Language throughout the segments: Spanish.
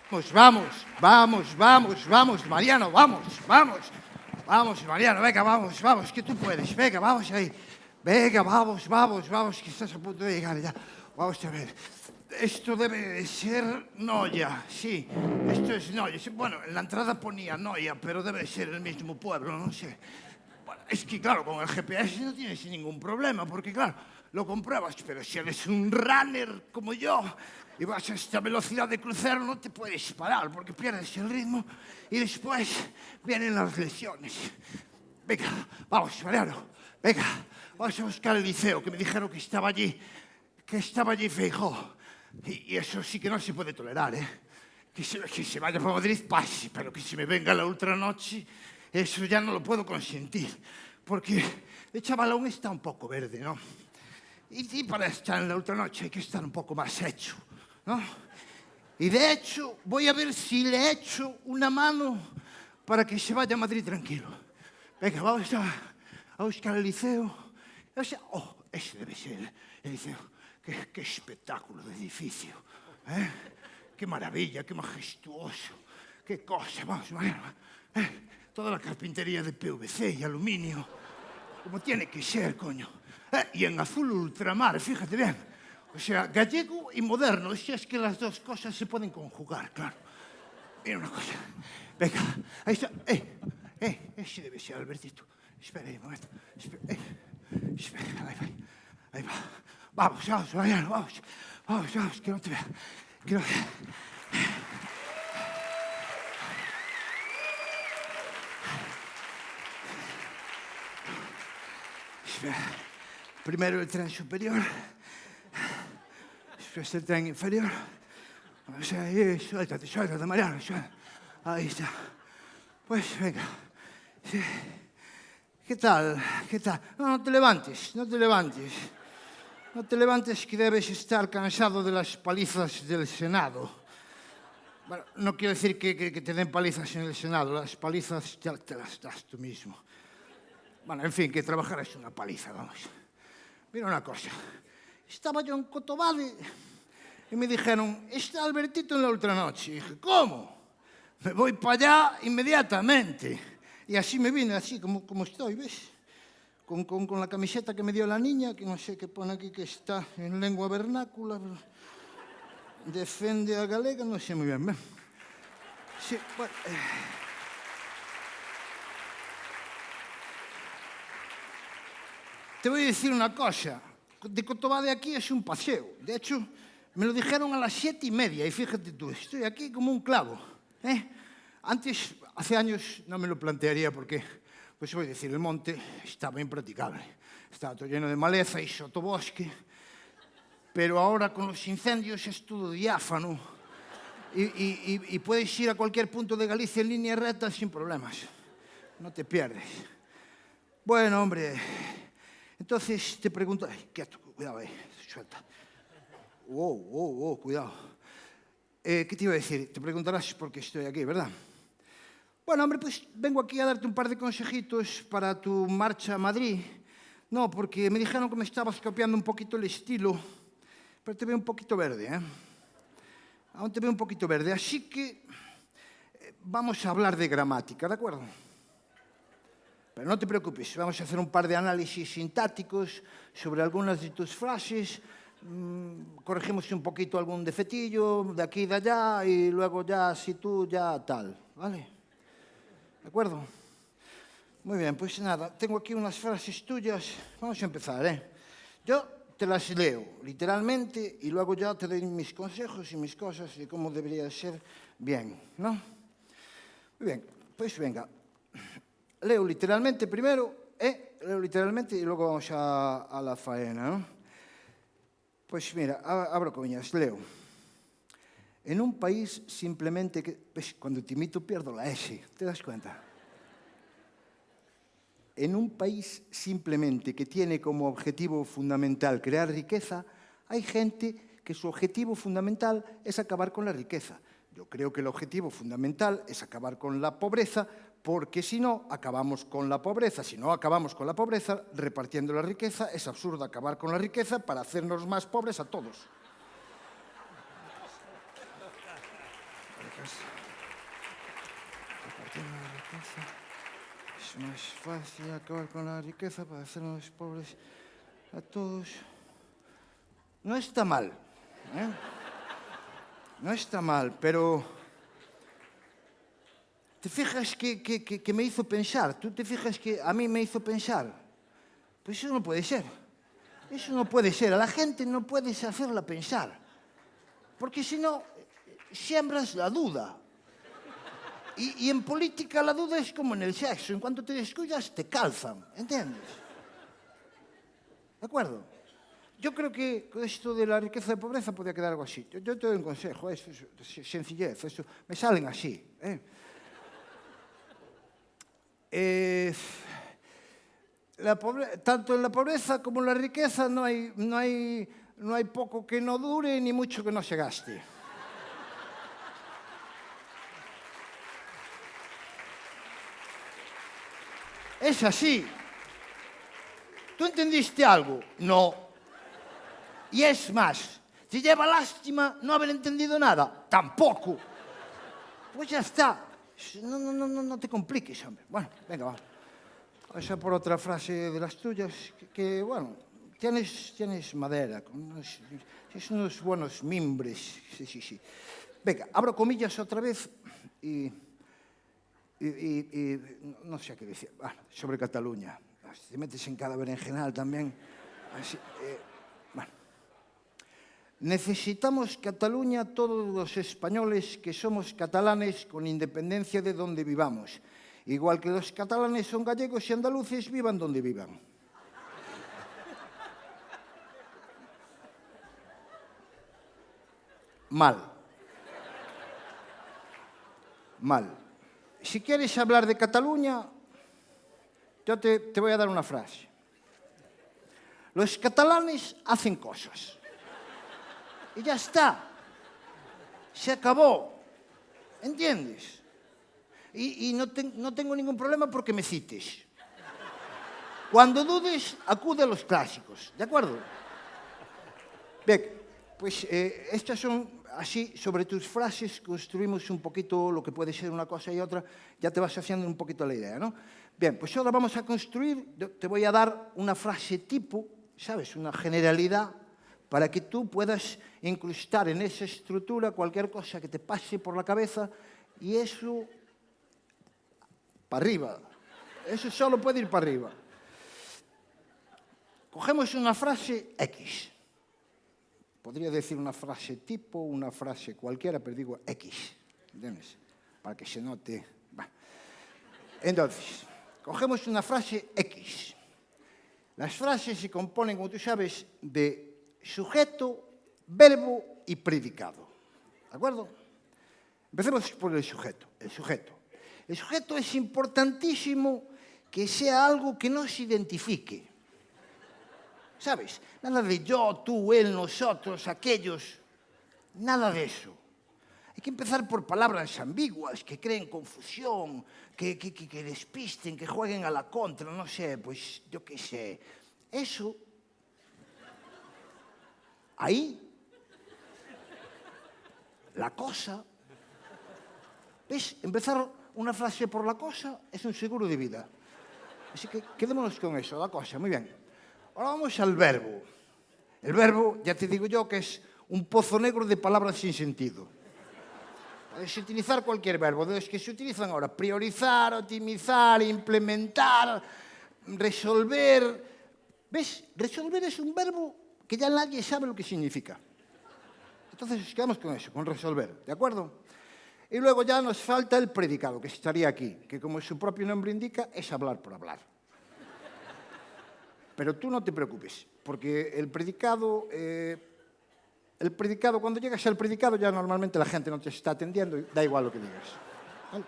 Vamos, Mariano, vamos, Mariano, venga, vamos, que tú puedes, venga, vamos ahí, venga, vamos, que estás a punto de llegar ya, vamos a ver, esto debe de ser Noia, sí, esto es Noia, bueno, en la entrada ponía Noia, pero debe de ser el mismo pueblo, no sé. Bueno, es que claro, con el GPS no tienes ningún problema, porque claro, lo compruebas, pero si eres un runner como yo y vas a esta velocidad de crucero, no te puedes parar porque pierdes el ritmo y después vienen las lesiones. Venga, vamos, Mariano, venga, vamos a buscar el liceo, que me dijeron que estaba allí Feijóo. Y eso sí que no se puede tolerar, ¿eh? Que se vaya para Madrid, pase, pero que se me venga la ultranoche, eso ya no lo puedo consentir, porque el chaval aún está un poco verde, ¿no? Y para estar en la ultranoche hay que estar un poco más hecho, ¿no? Y de hecho, voy a ver si le echo una mano para que se vaya a Madrid tranquilo. Venga, vamos a buscar el liceo. O sea, ese debe ser el liceo. Qué espectáculo de edificio, ¿eh? Qué maravilla, qué majestuoso, qué cosa. Vamos, Mariano, toda la carpintería de PVC y aluminio, como tiene que ser, coño. Y en azul ultramar, fíjate bien. O sea, gallego y moderno, si es que las dos cosas se pueden conjugar, claro. Mira una cosa. Venga, ahí está. Ese debe ser Albertito. Espera ahí un momento. Espera, ahí va. Vamos, Mariano, vamos, que no te vea. Espera. Primero el tren superior, después el tren inferior. O sea, ahí, suéltate, Mariano, suéltate. Ahí está. Pues venga. Sí. ¿Qué tal? No te levantes. No te levantes, que debes estar cansado de las palizas del Senado. Bueno, no quiero decir que te den palizas en el Senado, las palizas ya te las das tú mismo. Bueno, en fin, que trabajar es una paliza, vamos. Mira una cosa, estaba yo en Cotobade y me dijeron, está Albertito en la ultranoche. Y dije, ¿cómo? Me voy para allá inmediatamente. Y así me vine, así como estoy, ¿ves? Con la camiseta que me dio la niña, que no sé qué pone aquí, que está en lengua vernácula, defende a galega, no sé muy bien. Sí, bueno, te voy a decir una cosa, de Cotobade aquí es un paseo. De hecho, me lo dijeron a las 7:30 y fíjate tú, estoy aquí como un clavo, ¿eh? Antes, hace años, no me lo plantearía porque, pues voy a decir, el monte estaba impracticable. Estaba todo lleno de maleza y sotobosque. Pero ahora con los incendios es todo diáfano y puedes ir a cualquier punto de Galicia en línea recta sin problemas. No te pierdes. Bueno, hombre, entonces te pregunto... Ay, quieto, cuidado ahí, suelta. Cuidado. ¿Qué te iba a decir? Te preguntarás por qué estoy aquí, ¿verdad? Bueno, hombre, pues vengo aquí a darte un par de consejitos para tu marcha a Madrid. No, porque me dijeron que me estabas copiando un poquito el estilo, pero te veo un poquito verde, ¿eh? Aún te veo un poquito verde, así que vamos a hablar de gramática, ¿de acuerdo? Pero no te preocupes, vamos a hacer un par de análisis sintácticos sobre algunas de tus frases, corregimos un poquito algún defectillo de aquí y de allá y luego ya, si tú, ya tal, ¿vale? ¿De acuerdo? Muy bien, pues nada, tengo aquí unas frases tuyas. Vamos a empezar, ¿eh? Yo te las leo literalmente y luego ya te doy mis consejos y mis cosas de cómo debería ser bien, ¿no? Muy bien, pues venga. Leo literalmente primero, leo literalmente y luego vamos a la faena, ¿no? Pues mira, abro comillas, leo. En un país simplemente que... ¿Ves? Cuando te imito pierdo la S, ¿te das cuenta? En un país simplemente que tiene como objetivo fundamental crear riqueza, hay gente que su objetivo fundamental es acabar con la riqueza. Yo creo que el objetivo fundamental es acabar con la pobreza, porque si no, acabamos con la pobreza. Si no acabamos con la pobreza, repartiendo la riqueza, es absurdo acabar con la riqueza para hacernos más pobres a todos. Repartiendo la riqueza. Es más fácil acabar con la riqueza para hacernos pobres a todos. No está mal, ¿eh? No está mal, pero ¿te fijas que me hizo pensar? ¿Tú te fijas que a mí me hizo pensar? Pues eso no puede ser. Eso no puede ser. A la gente no puedes hacerla pensar. Porque si no, siembras la duda. Y en política la duda es como en el sexo. En cuanto te descuidas, te calzan. ¿Entiendes? ¿De acuerdo? Yo creo que esto de la riqueza y pobreza podría quedar algo así. Yo te doy un consejo, eso es sencillez, eso, me salen así. Tanto en la pobreza como en la riqueza no hay poco que no dure ni mucho que no se gaste. Es así. ¿Tú entendiste algo? No. Y es más, ¿te lleva lástima no haber entendido nada? Tampoco. Pues ya está. No te compliques, hombre. Bueno, venga, va. Vamos a por otra frase de las tuyas, que bueno, tienes madera, tienes unos buenos mimbres. Sí. Venga, abro comillas otra vez y no sé qué decir. Bueno, sobre Cataluña. Si te metes en cada berenjenal también. Así, bueno. Necesitamos Cataluña todos los españoles que somos catalanes con independencia de donde vivamos. Igual que los catalanes son gallegos y andaluces, vivan donde vivan. Mal. Si quieres hablar de Cataluña, yo te voy a dar una frase. Los catalanes hacen cosas. Y ya está. Se acabó. ¿Entiendes? Y no tengo ningún problema porque me cites. Cuando dudes, acude a los clásicos. ¿De acuerdo? Bien, pues estas son así, sobre tus frases construimos un poquito lo que puede ser una cosa y otra. Ya te vas haciendo un poquito la idea, ¿no? Bien, pues ahora vamos a construir, te voy a dar una frase tipo, ¿sabes? Una generalidad para que tú puedas incrustar en esa estructura cualquier cosa que te pase por la cabeza y eso para arriba. Eso solo puede ir para arriba. Cogemos una frase X. Podría decir una frase tipo, una frase cualquiera, pero digo X. ¿Entiendes? Para que se note. Bueno. Entonces, cogemos una frase X. Las frases se componen, como tú sabes, de sujeto, verbo y predicado. ¿De acuerdo? Empecemos por el sujeto. El sujeto es importantísimo que sea algo que nos identifique. ¿Sabes? Nada de yo, tú, él, nosotros, aquellos. Nada de eso. Hay que empezar por palabras ambiguas que creen confusión, que despisten, que jueguen a la contra, no sé, pues yo qué sé. Eso, ahí, la cosa. ¿Ves? Empezar una frase por la cosa es un seguro de vida. Así que quedémonos con eso, la cosa, muy bien. Ahora vamos al verbo. El verbo, ya te digo yo, que es un pozo negro de palabras sin sentido. Puedes utilizar cualquier verbo, de los que se utilizan ahora. Priorizar, optimizar, implementar, resolver. ¿Ves? Resolver es un verbo que ya nadie sabe lo que significa. Entonces nos quedamos con eso, con resolver, ¿de acuerdo? Y luego ya nos falta el predicado, que estaría aquí, que como su propio nombre indica, es hablar por hablar. Pero tú no te preocupes, porque el predicado, cuando llegas al predicado ya normalmente la gente no te está atendiendo y da igual lo que digas. ¿Vale?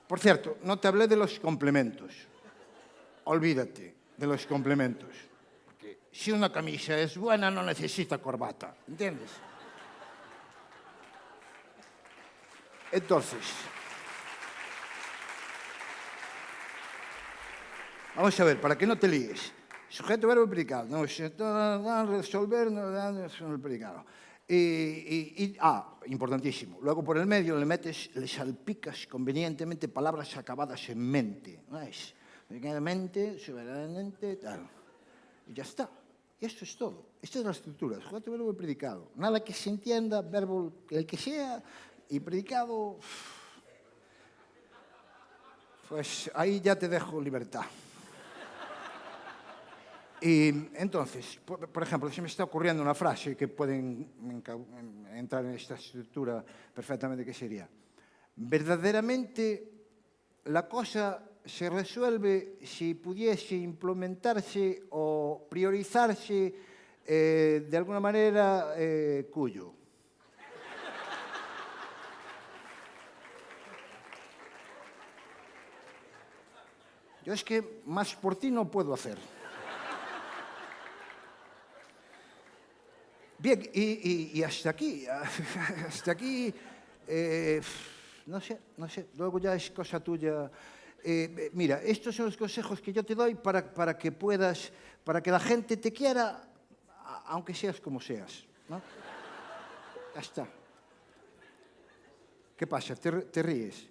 Por cierto, no te hablé de los complementos. Olvídate de los complementos. Porque si una camisa es buena no necesita corbata, ¿entiendes? Entonces, vamos a ver, para que no te líes. Sujeto, verbo y predicado. No, resolver, no, el predicado. Importantísimo. Luego por el medio le salpicas convenientemente palabras acabadas en mente. ¿No es? Mente, soberanamente, tal. Y ya está. Y esto es todo. Esta es la estructura. Sujeto, verbo y predicado. Nada que se entienda, verbo el que sea, y predicado... Pues ahí ya te dejo libertad. Y entonces, por ejemplo, se me está ocurriendo una frase que pueden entrar en esta estructura perfectamente, que sería: verdaderamente la cosa se resuelve si pudiese implementarse o priorizarse de alguna manera Cuyo. Yo es que más por ti no puedo hacer. Bien, y hasta aquí, no sé, luego ya es cosa tuya. Mira, estos son los consejos que yo te doy para que puedas, para que la gente te quiera, aunque seas como seas, ¿no? Ya está. ¿Qué pasa? ¿Te ríes?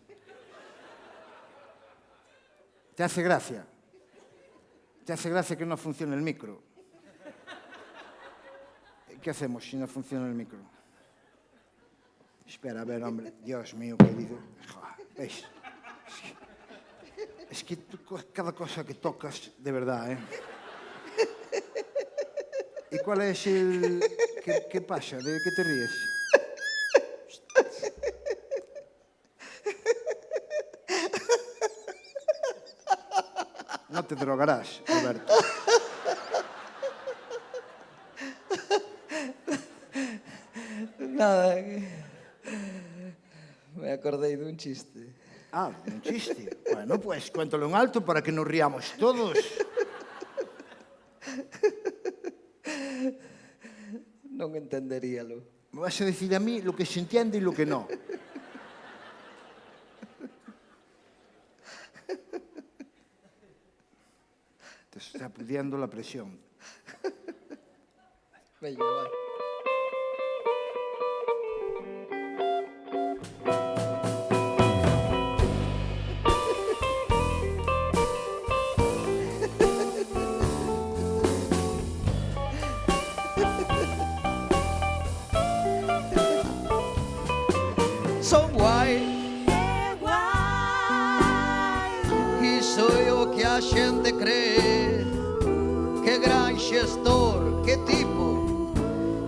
¿Te hace gracia? ¿Te hace gracia que no funcione el micro? ¿Qué hacemos si no funciona el micro? Espera, a ver, hombre. Dios mío, querido. ¿Veis? Es que cada cosa que tocas, de verdad, ¿eh? ¿Y cuál es el...? ¿Qué pasa? ¿De qué te ríes? No te drogarás, Roberto. Nada, me acordé de un chiste. Ah, un chiste. Bueno, pues cuéntalo en alto para que nos riamos todos. Non entenderíalo. Me vas a decir a mí lo que se entiende y lo que no. Te está pidiendo la presión. Venga, va. Son guai, iso é o que a xente cree, que gran xestor, que tipo,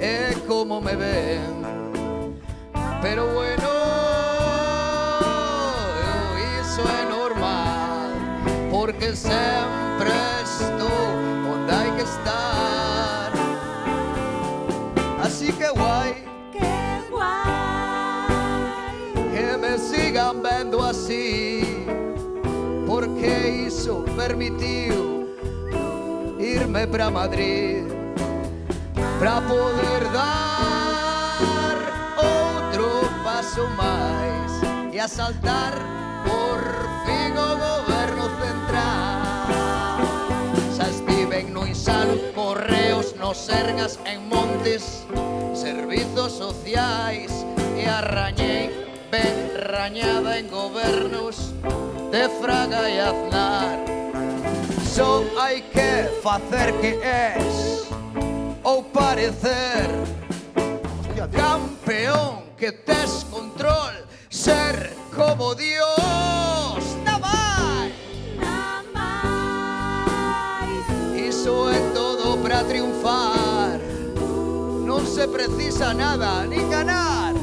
é como me ven. Pero bueno, iso é normal, porque sempre estou onde hai que estar. Así que guai, que me sigan vendo así, porque iso permitiu irme para Madrid, para poder dar outro paso máis e asaltar por fin o goberno central. Xa estiven no Insal, Correos, no Sergas, en Montes, servizos sociais, e arrañei ben rañada en gobernos de Fraga e Aznar. Só hai que facer que es, ou parecer campeón, que tes control, ser como Dios. Namai, iso é todo para triunfar. Non se precisa nada, nin ganar,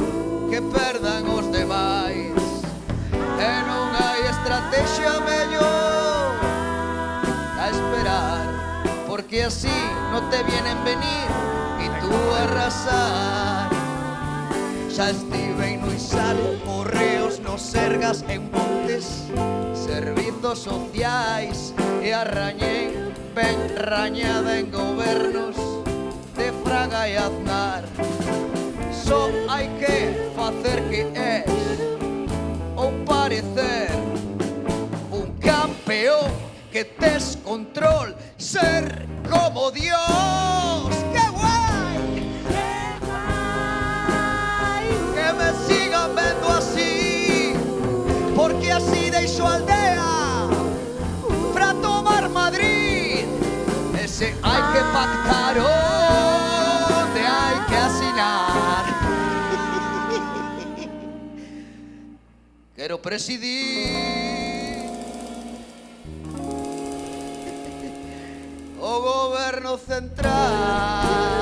que perdan os demais. E non hai estrategia mellor a esperar, porque así no te vienen venir y tú arrasar. Xa estive no Insal, Correos, no Sergas, en Montes, servizos sociais, e arrañei ben rañada en gobernos de Fraga e Aznar. Só hai que facer que es, ou parecer un campeón, que tes control, ser como Dios. ¡Qué guay! presidir o goberno central.